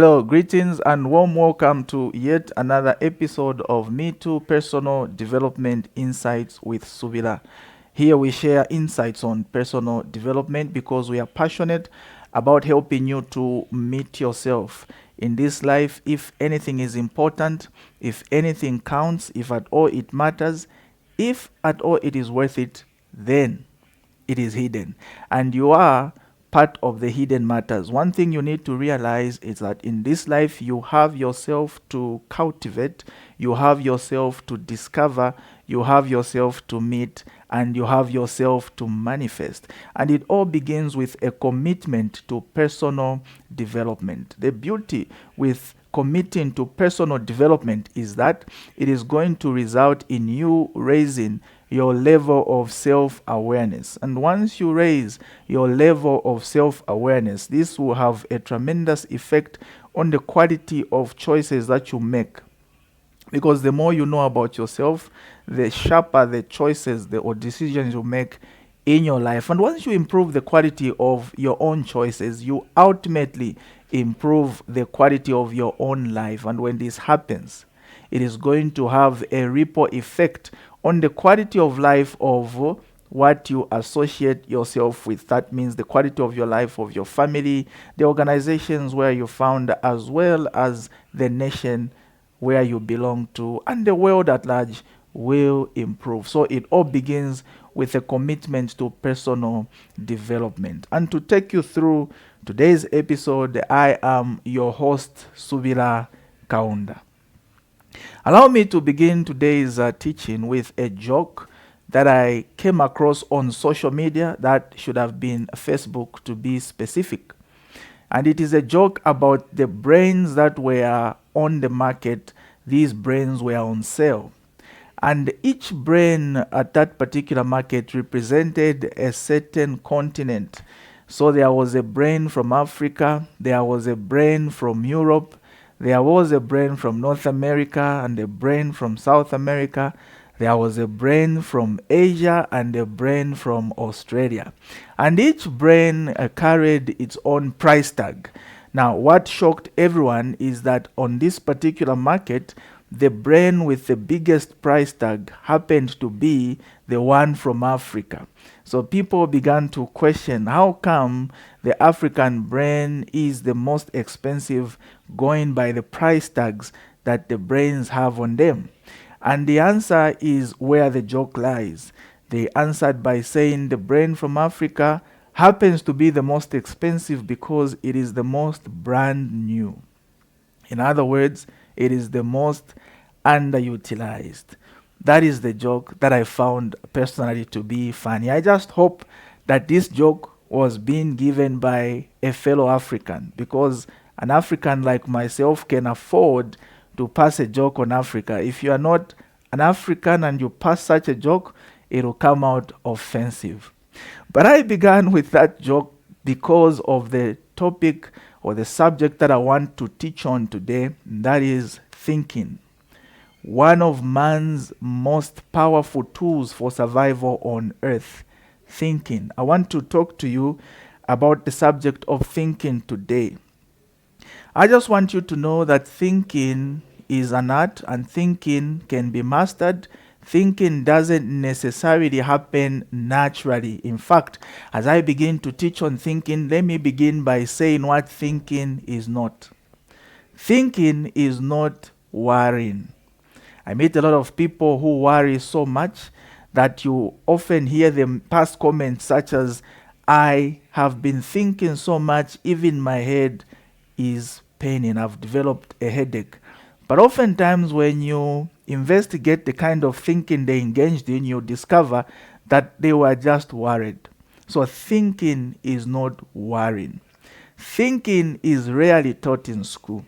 Hello, greetings, and warm welcome to yet another episode of Me Too Personal Development Insights with Subira. Here we share insights on personal development because we are passionate about helping you to meet yourself. In this life, if anything is important, if anything counts, if at all it matters, if at all it is worth it, then it is hidden. And you are part of the hidden matters. One thing you need to realize is that in this life, you have yourself to cultivate, you have yourself to discover, you have yourself to meet, and you have yourself to manifest. And it all begins with a commitment to personal development. The beauty with committing to personal development is that it is going to result in you raising your level of self awareness. And once you raise your level of self awareness, this will have a tremendous effect on the quality of choices that you make. Because the more you know about yourself, the sharper the choices or decisions you make in your life. And once you improve the quality of your own choices, you ultimately improve the quality of your own life. And when this happens, it is going to have a ripple effect on the quality of life of what you associate yourself with. That means the quality of your life, of your family, the organizations where you found, as well as the nation where you belong to, and the world at large will improve. So it all begins with a commitment to personal development. And to take you through today's episode, I am your host, Subira Kaunda. Allow me to begin today's teaching with a joke that I came across on social media, that should have been Facebook to be specific. And it is a joke about the brains that were on the market. These brains were on sale. And each brain at that particular market represented a certain continent. So there was a brain from Africa, there was a brain from Europe, there was a brain from North America, and a brain from South America. There was a brain from Asia and a brain from Australia. And each brain carried its own price tag. Now, what shocked everyone is that on this particular market, the brain with the biggest price tag happened to be the one from Africa. So people began to question, how come the African brain is the most expensive, going by the price tags that the brains have on them? And the answer is where the joke lies. They answered by saying the brain from Africa happens to be the most expensive because it is the most brand new. In other words, it is the most underutilized. That is the joke that I found personally to be funny. I just hope that this joke was being given by a fellow African, because an African like myself can afford to pass a joke on Africa. If you are not an African and you pass such a joke, it will come out offensive. But I began with that joke because of the topic or the subject that I want to teach on today, and that is thinking. One of man's most powerful tools for survival on earth, thinking. I want to talk to you about the subject of thinking today. I just want you to know that thinking is an art and thinking can be mastered. Thinking doesn't necessarily happen naturally. In fact, as I begin to teach on thinking, let me begin by saying what thinking is not. Thinking is not worrying. I meet a lot of people who worry so much that you often hear them pass comments such as, I have been thinking so much, even my head is paining. I've developed a headache. But oftentimes, when you investigate the kind of thinking they engaged in, you discover that they were just worried. So, thinking is not worrying. Thinking is rarely taught in school.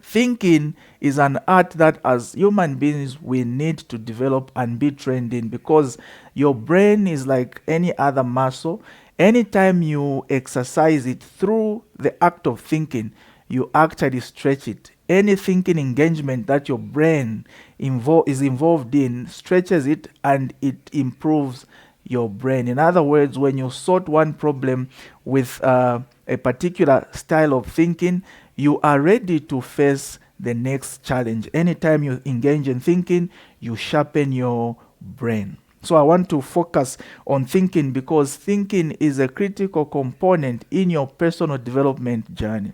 Thinking is an art that as human beings we need to develop and be trained in, because your brain is like any other muscle. Anytime you exercise it through the act of thinking, you actually stretch it. Any thinking engagement that your brain is involved in stretches it and it improves your brain. In other words, when you sort one problem with a particular style of thinking, you are ready to face the next challenge. Anytime you engage in thinking, you sharpen your brain. So I want to focus on thinking because thinking is a critical component in your personal development journey.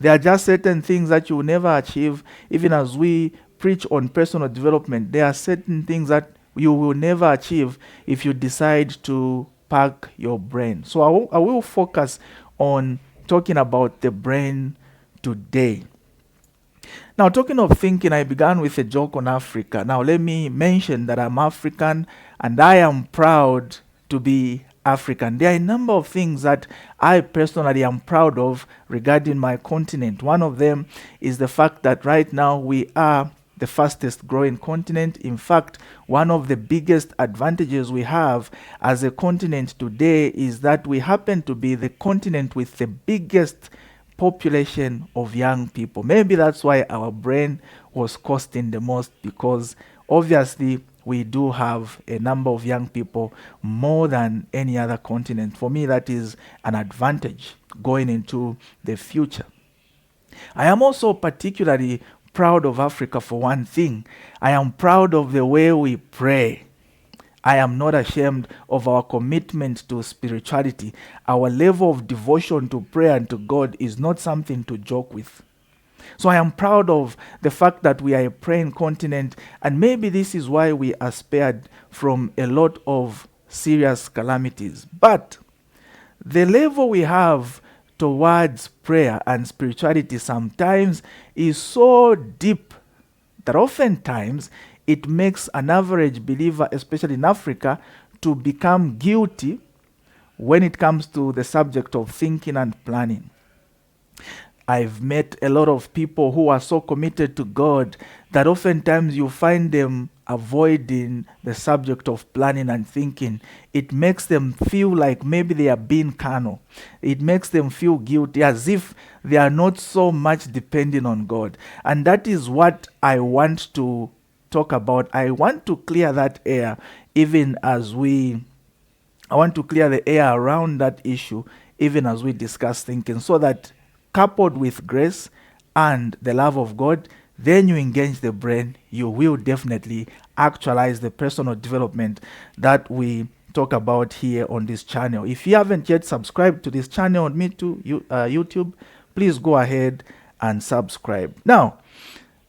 There are just certain things that you will never achieve. Even as we preach on personal development, there are certain things that you will never achieve if you decide to park your brain. So I will focus on talking about the brain today. Now, talking of thinking, I began with a joke on Africa. Now, let me mention that I'm African and I am proud to be African. There are a number of things that I personally am proud of regarding my continent. One of them is the fact that right now we are the fastest growing continent. In fact, one of the biggest advantages we have as a continent today is that we happen to be the continent with the biggest population of young people. Maybe that's why our brain was costing the most, because obviously we do have a number of young people more than any other continent. For me, that is an advantage going into the future. I am also particularly proud of Africa for one thing. I am proud of the way we pray. I am not ashamed of our commitment to spirituality. Our level of devotion to prayer and to God is not something to joke with. So I am proud of the fact that we are a praying continent, and maybe this is why we are spared from a lot of serious calamities. But the level we have towards prayer and spirituality sometimes is so deep that oftentimes it makes an average believer, especially in Africa, to become guilty when it comes to the subject of thinking and planning. I've met a lot of people who are so committed to God that oftentimes you find them avoiding the subject of planning and thinking. It makes them feel like maybe they are being carnal. It makes them feel guilty, as if they are not so much depending on God. And that is what I want to talk about. I want to clear that air, I want to clear the air around that issue, even as we discuss thinking, so that coupled with grace and the love of God, then you engage the brain, you will definitely actualize the personal development that we talk about here on this channel. If you haven't yet subscribed to this channel on YouTube, please go ahead and subscribe. Now,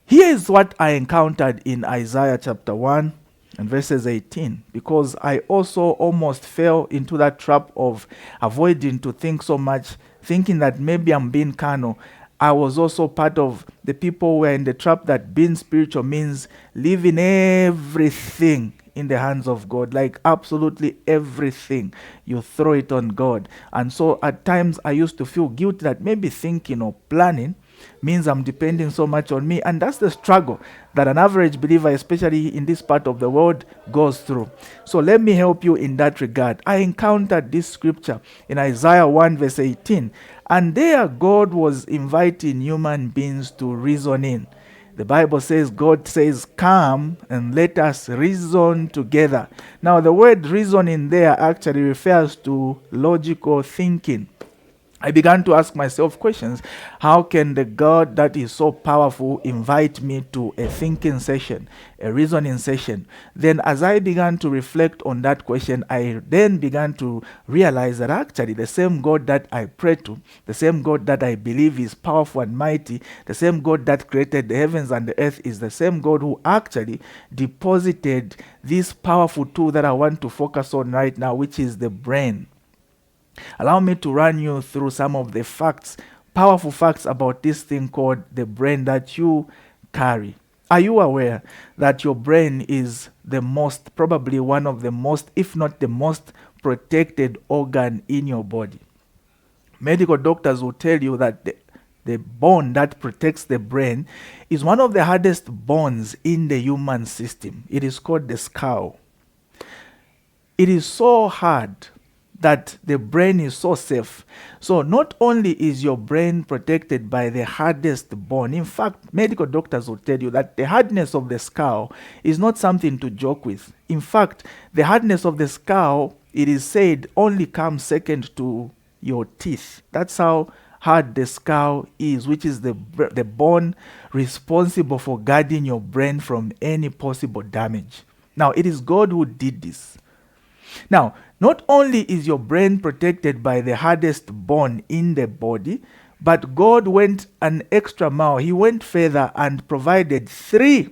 here is what I encountered in Isaiah chapter 1 and verses 18, because I also almost fell into that trap of avoiding to think so much, thinking that maybe I'm being carnal. I was also part of the people who were in the trap that being spiritual means leaving everything in the hands of God, like absolutely everything. You throw it on God. And so at times I used to feel guilty that maybe thinking or planning means I'm depending so much on me. And that's the struggle that an average believer, especially in this part of the world, goes through. So let me help you in that regard. I encountered this scripture in Isaiah 1 verse 18. And there God was inviting human beings to reason in. The Bible says, God says, come and let us reason together. Now the word reason in there actually refers to logical thinking. I began to ask myself questions. How can the God that is so powerful invite me to a thinking session, a reasoning session? Then as I began to reflect on that question, I then began to realize that actually the same God that I pray to, the same God that I believe is powerful and mighty, the same God that created the heavens and the earth is the same God who actually deposited this powerful tool that I want to focus on right now, which is the brain. Allow me to run you through some of the facts, powerful facts about this thing called the brain that you carry. Are you aware that your brain is probably one of the most, if not the most protected organ in your body? Medical doctors will tell you that the bone that protects the brain is one of the hardest bones in the human system. It is called the skull. It is so hard that the brain is so safe. So not only is your brain protected by the hardest bone, in fact, medical doctors will tell you that the hardness of the skull is not something to joke with. In fact, the hardness of the skull, it is said, only comes second to your teeth. That's how hard the skull is, which is the bone responsible for guarding your brain from any possible damage. Now, it is God who did this. Now, not only is your brain protected by the hardest bone in the body, but God went an extra mile. He went further and provided 3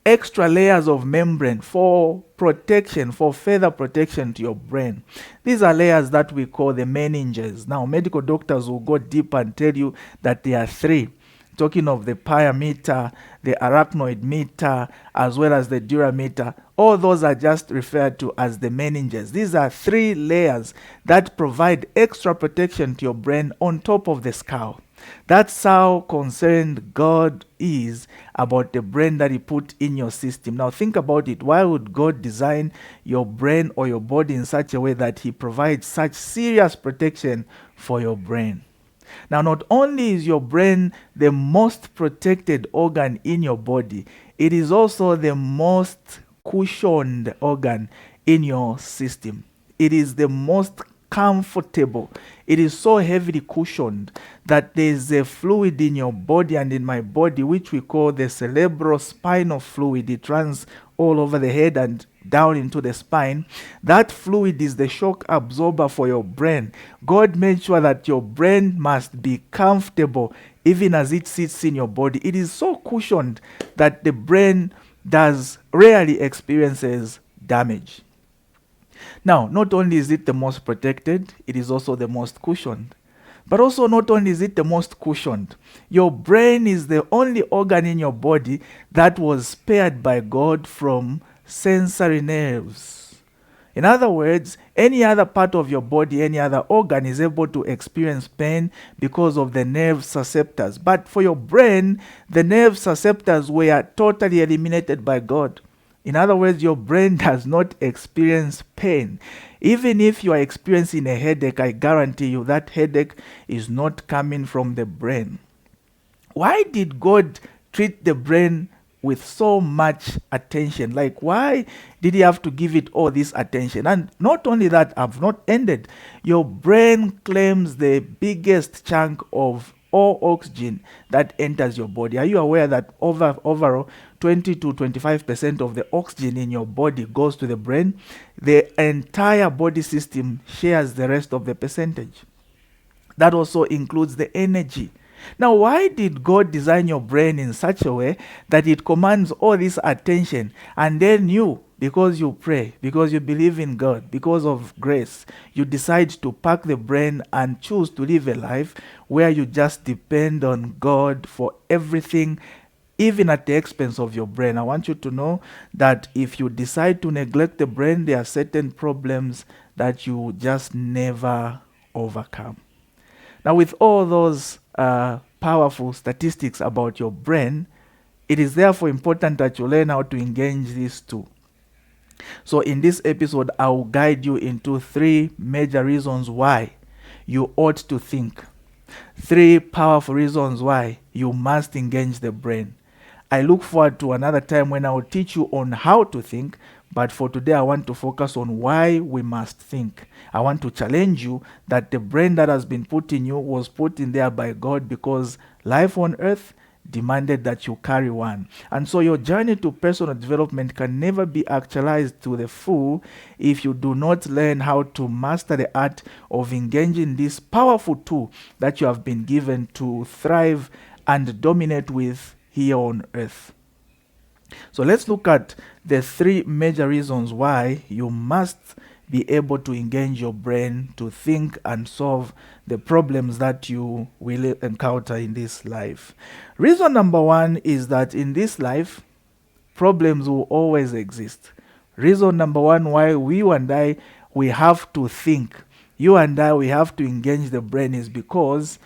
extra layers of membrane for protection, for further protection to your brain. These are layers that we call the meninges. Now, medical doctors will go deep and tell you that there are 3. Talking of the pia meter, the arachnoid meter, as well as the dura meter. All those are just referred to as the meninges. These are 3 layers that provide extra protection to your brain on top of the skull. That's how concerned God is about the brain that He put in your system. Now think about it. Why would God design your brain or your body in such a way that He provides such serious protection for your brain? Now, not only is your brain the most protected organ in your body, it is also the most cushioned organ in your system. It is the most comfortable. It is so heavily cushioned that there is a fluid in your body and in my body which we call the cerebrospinal fluid. It runs all over the head and down into the spine. That fluid is the shock absorber for your brain. God made sure that your brain must be comfortable even as it sits in your body. It is so cushioned that the brain rarely experiences damage. Now, not only is it the most protected, it is also the most cushioned. But also, not only is it the most cushioned, your brain is the only organ in your body that was spared by God from sensory nerves. In other words, any other part of your body, any other organ is able to experience pain because of the nerve susceptors. But for your brain, the nerve susceptors were totally eliminated by God. In other words, your brain does not experience pain. Even if you are experiencing a headache, I guarantee you that headache is not coming from the brain. Why did God treat the brain with so much attention? Like, why did He have to give it all this attention? And not only that, I've not ended. Your brain claims the biggest chunk of all oxygen that enters your body. Are you aware that overall 20 to 25% of the oxygen in your body goes to the brain? The entire body system shares the rest of the percentage. That also includes the energy. Now, why did God design your brain in such a way that it commands all this attention, and then you, because you pray, because you believe in God, because of grace, you decide to pack the brain and choose to live a life where you just depend on God for everything, even at the expense of your brain? I want you to know that if you decide to neglect the brain, there are certain problems that you just never overcome. Now, with all those powerful statistics about your brain, it is therefore important that you learn how to engage these two. So in this episode, I will guide you into 3 major reasons why you ought to think. 3 powerful reasons why you must engage the brain. I look forward to another time when I will teach you on how to think, but for today I want to focus on why we must think. I want to challenge you that the brain that has been put in you was put in there by God because life on earth demanded that you carry one. And so your journey to personal development can never be actualized to the full if you do not learn how to master the art of engaging this powerful tool that you have been given to thrive and dominate with here on earth. So let's look at the 3 major reasons why you must be able to engage your brain to think and solve the problems that you will encounter in this life. Reason number 1 is that in this life, problems will always exist. Reason number 1 why you and I, we have to think. You and I, we have to engage the brain is because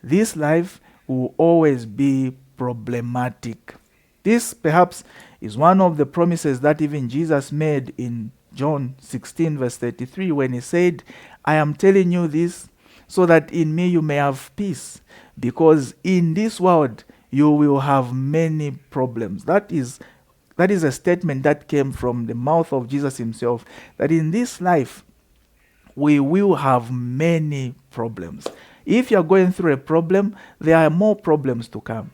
this life will always be problematic. This perhaps is one of the promises that even Jesus made in John 16 verse 33 when He said, I am telling you this so that in me you may have peace, because in this world you will have many problems. That is a statement that came from the mouth of Jesus Himself, that in this life we will have many problems. If you're going through a problem, there are more problems to come.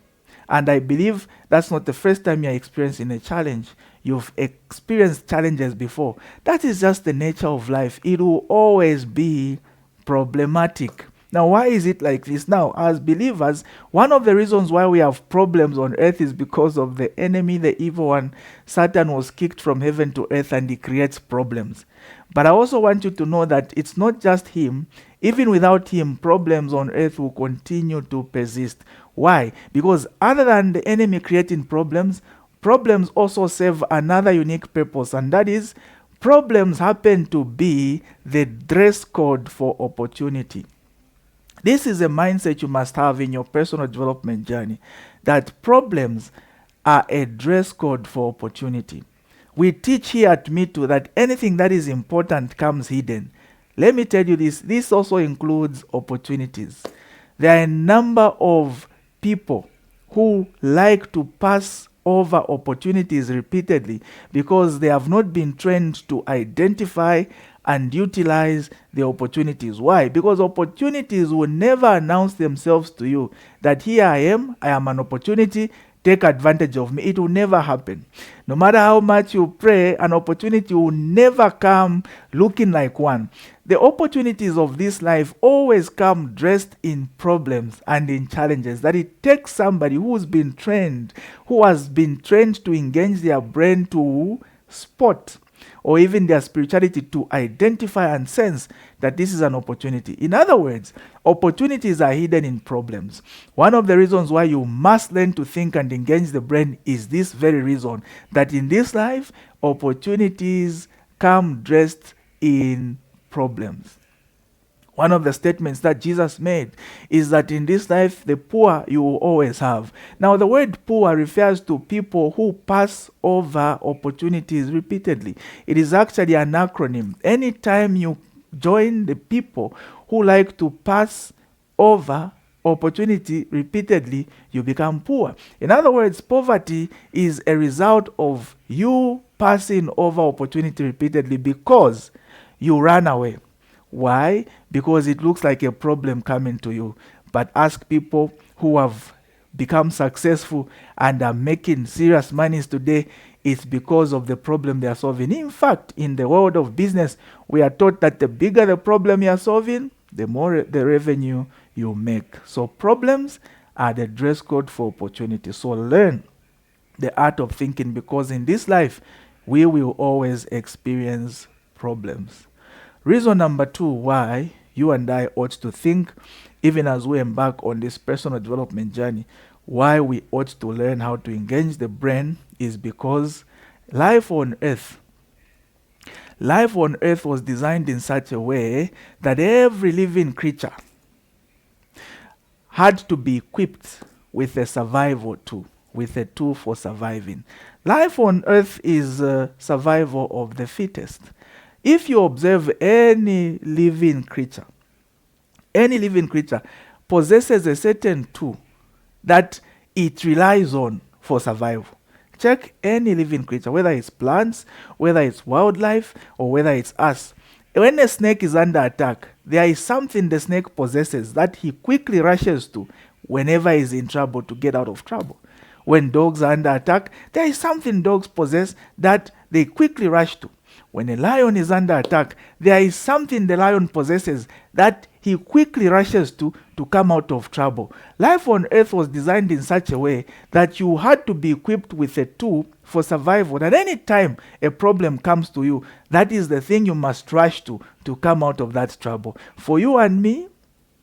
And I believe that's not the first time you're experiencing a challenge. You've experienced challenges before. That is just the nature of life. It will always be problematic. Now, why is it like this? Now, as believers, one of the reasons why we have problems on earth is because of the enemy, the evil one. Satan was kicked from heaven to earth and he creates problems. But I also want you to know that it's not just him. Even without him, problems on earth will continue to persist. Why? Because other than the enemy creating problems, problems also serve another unique purpose, and that is problems happen to be the dress code for opportunity. This is a mindset you must have in your personal development journey, that problems are a dress code for opportunity. We teach here at Me2 that anything that is important comes hidden. Let me tell you this also includes opportunities. There are a number of people who like to pass over opportunities repeatedly because they have not been trained to identify and utilize the opportunities. Why? Because opportunities will never announce themselves to you that here I am an opportunity, take advantage of me. It will never happen. No matter how much you pray, an opportunity will never come looking like one. The opportunities of this life always come dressed in problems and in challenges, that it takes somebody who has been trained to engage their brain to spot, or even their spirituality to identify and sense that this is an opportunity. In other words, opportunities are hidden in problems. One of the reasons why you must learn to think and engage the brain is this very reason, that in this life, opportunities come dressed in problems. One of the statements that Jesus made is that in this life, the poor you will always have. Now, the word poor refers to people who pass over opportunities repeatedly. It is actually an acronym. Anytime you join the people who like to pass over opportunity repeatedly, you become poor. In other words, poverty is a result of you passing over opportunity repeatedly because you ran away. Why? Because it looks like a problem coming to you. But ask people who have become successful and are making serious monies today, it's because of the problem they are solving. In fact, in the world of business, we are taught that the bigger the problem you are solving, the more the revenue you make. So problems are the dress code for opportunity. So learn the art of thinking, because in this life, we will always experience problems. Reason number 2 why you and I ought to think, even as we embark on this personal development journey, why we ought to learn how to engage the brain is because life on earth was designed in such a way that every living creature had to be equipped with a survival tool, with a tool for surviving. Life on earth is survival of the fittest. If you observe any living creature possesses a certain tool that it relies on for survival. Check any living creature, whether it's plants, whether it's wildlife, or whether it's us. When a snake is under attack, there is something the snake possesses that he quickly rushes to whenever he's in trouble to get out of trouble. When dogs are under attack, there is something dogs possess that they quickly rush to. When a lion is under attack, there is something the lion possesses that he quickly rushes to come out of trouble. Life on earth was designed in such a way that you had to be equipped with a tool for survival. That any time a problem comes to you, that is the thing you must rush to come out of that trouble. For you and me,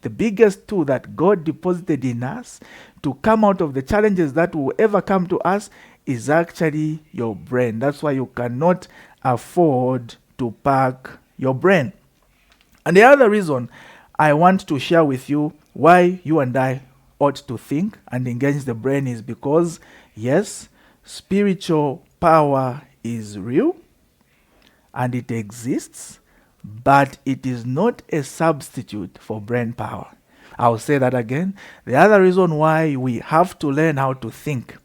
the biggest tool that God deposited in us to come out of the challenges that will ever come to us is actually your brain. That's why you cannot afford to pack your brain. And the other reason I want to share with you why you and I ought to think and engage the brain is because, yes, spiritual power is real and it exists, but it is not a substitute for brain power. I'll say that again. The other reason why we have to learn how to think,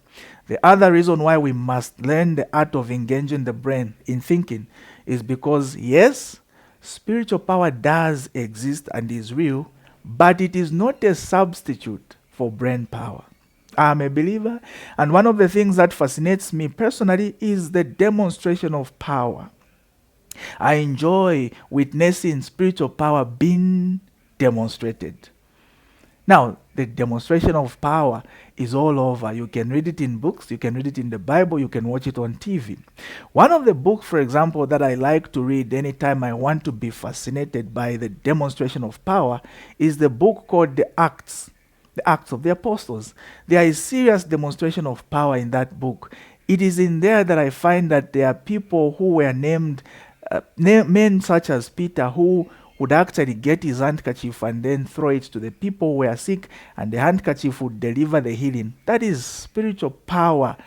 the other reason why we must learn the art of engaging the brain in thinking is because, yes, spiritual power does exist and is real, but it is not a substitute for brain power. I'm a believer, and one of the things that fascinates me personally is the demonstration of power. I enjoy witnessing spiritual power being demonstrated. Now, the demonstration of power is all over. You can read it in books, you can read it in the Bible, you can watch it on TV. One of the books, for example, that I like to read anytime I want to be fascinated by the demonstration of power is the book called The Acts of the Apostles. There is serious demonstration of power in that book. It is in there that I find that there are people who were named, men such as Peter, who would actually get his handkerchief and then throw it to the people who were sick, and the handkerchief would deliver the healing. That is spiritual power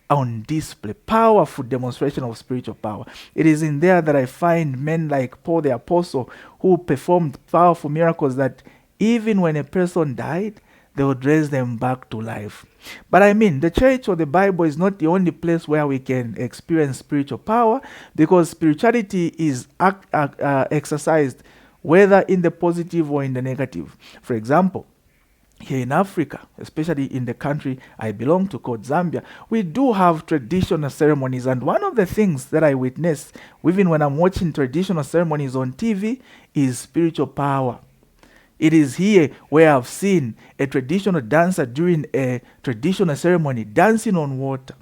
on display, powerful demonstration of spiritual power. It is in there that I find men like Paul the Apostle, who performed powerful miracles that even when a person died, they would raise them back to life. But I mean, the church or the Bible is not the only place where we can experience spiritual power, because spirituality is exercised whether in the positive or in the negative. For example, here in Africa, especially in the country I belong to called Zambia, we do have traditional ceremonies. And one of the things that I witness, even when I'm watching traditional ceremonies on TV, is spiritual power. It is here where I've seen a traditional dancer during a traditional ceremony dancing on water.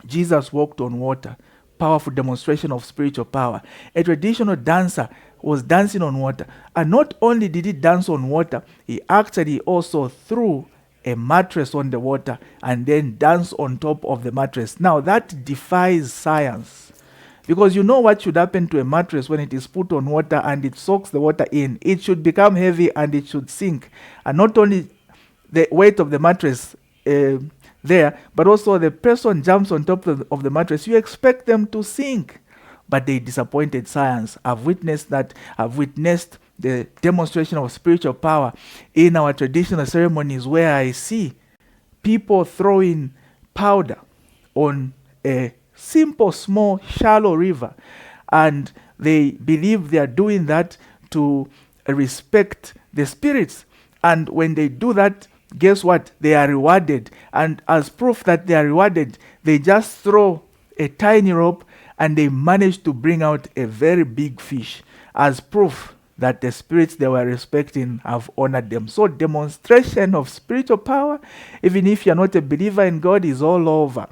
Jesus walked on water. Powerful demonstration of spiritual power. A traditional dancer was dancing on water. And not only did he dance on water, he actually also threw a mattress on the water and then danced on top of the mattress. Now that defies science. Because you know what should happen to a mattress when it is put on water and it soaks the water in. It should become heavy and it should sink. And not only the weight of the mattress there, but also the person jumps on top of the mattress. You expect them to sink. But they disappointed science. I've witnessed that. I've witnessed the demonstration of spiritual power in our traditional ceremonies, where I see people throwing powder on a simple, small, shallow river. And they believe they are doing that to respect the spirits. And when they do that, guess what? They are rewarded. And as proof that they are rewarded, they just throw a tiny rope and they manage to bring out a very big fish as proof that the spirits they were respecting have honored them. So demonstration of spiritual power, even if you're not a believer in God, is all over.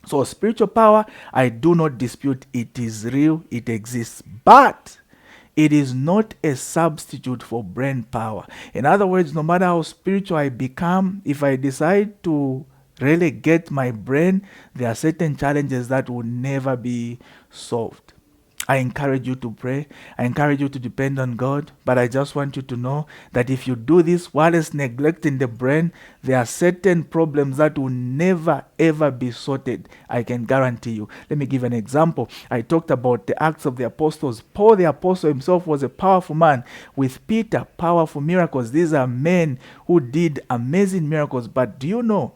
So spiritual power, I do not dispute. It is real, it exists. But it is not a substitute for brain power. In other words, no matter how spiritual I become, if I decide to relegate my brain, there are certain challenges that will never be solved. I encourage you to pray. I encourage you to depend on God. But I just want you to know that if you do this whilst neglecting the brain, there are certain problems that will never ever be sorted. I can guarantee you. Let me give an example. I talked about the Acts of the Apostles. Paul the Apostle himself was a powerful man. With Peter, powerful miracles. These are men who did amazing miracles. But do you know,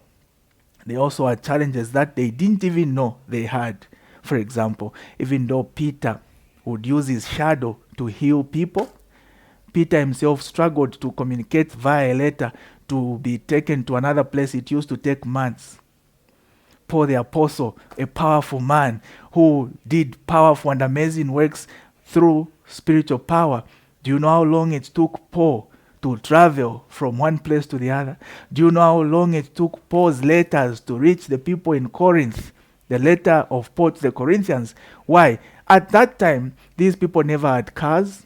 they also had challenges that they didn't even know they had. For example, even though Peter would use his shadow to heal people, Peter himself struggled to communicate via a letter to be taken to another place. It used to take months. Paul the Apostle, a powerful man who did powerful and amazing works through spiritual power. Do you know how long it took Paul to travel from one place to the other? Do you know how long it took Paul's letters to reach the people in Corinth? The letter of Paul to the Corinthians. Why? At that time, these people never had cars.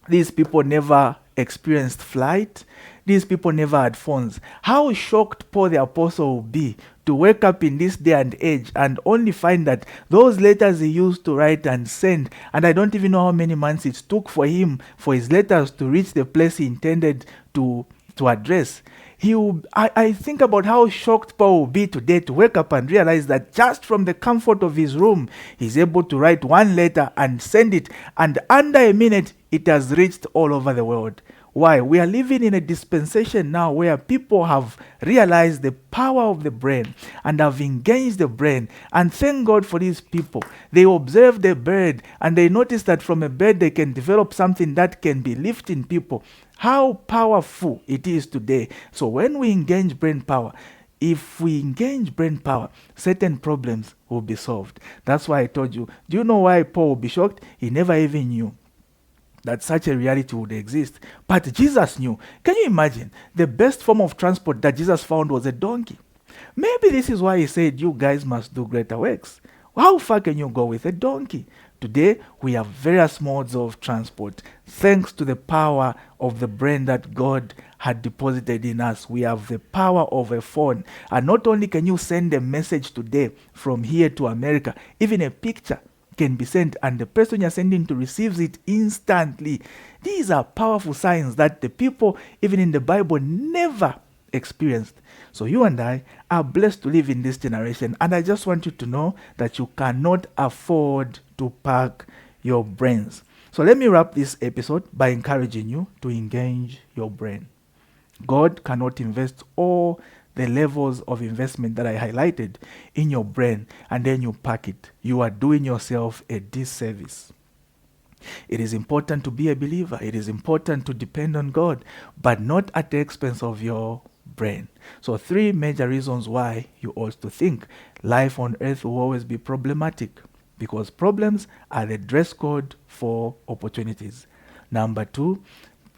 These people never experienced flight. These people never had phones. How shocked Paul the Apostle would be to wake up in this day and age and only find that those letters he used to write and send, and I don't even know how many months it took for him, for his letters to reach the place he intended to address. I think about how shocked Paul will be today to wake up and realize that just from the comfort of his room, he's able to write one letter and send it, and under a minute, it has reached all over the world. Why? We are living in a dispensation now where people have realized the power of the brain and have engaged the brain. And thank God for these people. They observe the bird and they notice that from a bird they can develop something that can be lifting people. How powerful it is today. So when we engage brain power, if we engage brain power, certain problems will be solved. That's why I told you. Do you know why Paul will be shocked? He never even knew that such a reality would exist. But Jesus knew. Can you imagine? The best form of transport that Jesus found was a donkey. Maybe this is why he said, you guys must do greater works. How far can you go with a donkey? Today, we have various modes of transport. Thanks to the power of the brain that God had deposited in us, we have the power of a phone. And not only can you send a message today from here to America, even a picture can be sent and the person you're sending to receives it instantly. These are powerful signs that the people, even in the Bible, never experienced. So you and I are blessed to live in this generation, and I just want you to know that you cannot afford to park your brains. So let me wrap this episode by encouraging you to engage your brain. God cannot invest all the levels of investment that I highlighted in your brain and then you pack it. You are doing yourself a disservice. It is important to be a believer. It is important to depend on God, but not at the expense of your brain. So 3 major reasons why you ought to think. Life on earth will always be problematic because problems are the dress code for opportunities. Number 2,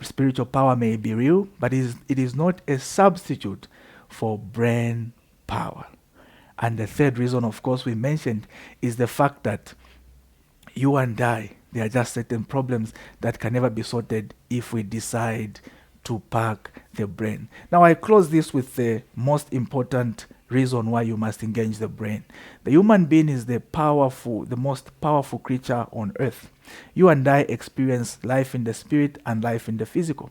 spiritual power may be real, but it is not a substitute for brain power. And the 3rd reason, of course, we mentioned is the fact that you and I, there are just certain problems that can never be sorted if we decide to park the brain. Now, I close this with the most important reason why you must engage the brain. The human being is the most powerful creature on earth. You and I experience life in the spirit and life in the physical.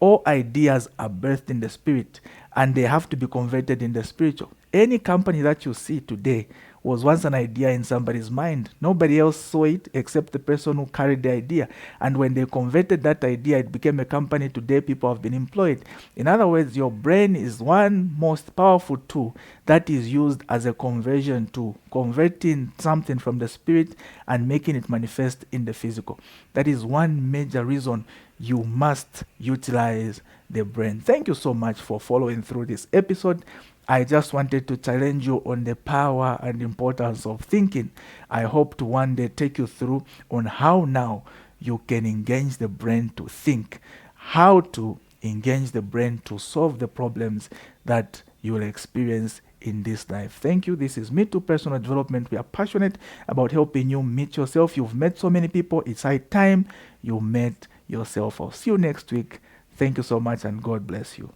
All ideas are birthed in the spirit and they have to be converted in the spiritual. Any company that you see today was once an idea in somebody's mind. Nobody else saw it except the person who carried the idea. And when they converted that idea, it became a company. Today, people have been employed. In other words, your brain is one most powerful tool that is used as a conversion tool, converting something from the spirit and making it manifest in the physical. That is one major reason you must utilize the brain. Thank you so much for following through this episode. I just wanted to challenge you on the power and importance of thinking. I hope to one day take you through on how now you can engage the brain to think, how to engage the brain to solve the problems that you will experience in this life. Thank you. This is Me Too Personal Development. We are passionate about helping you meet yourself. You've met so many people. It's high time you met yourself. I'll see you next week. Thank you so much and God bless you.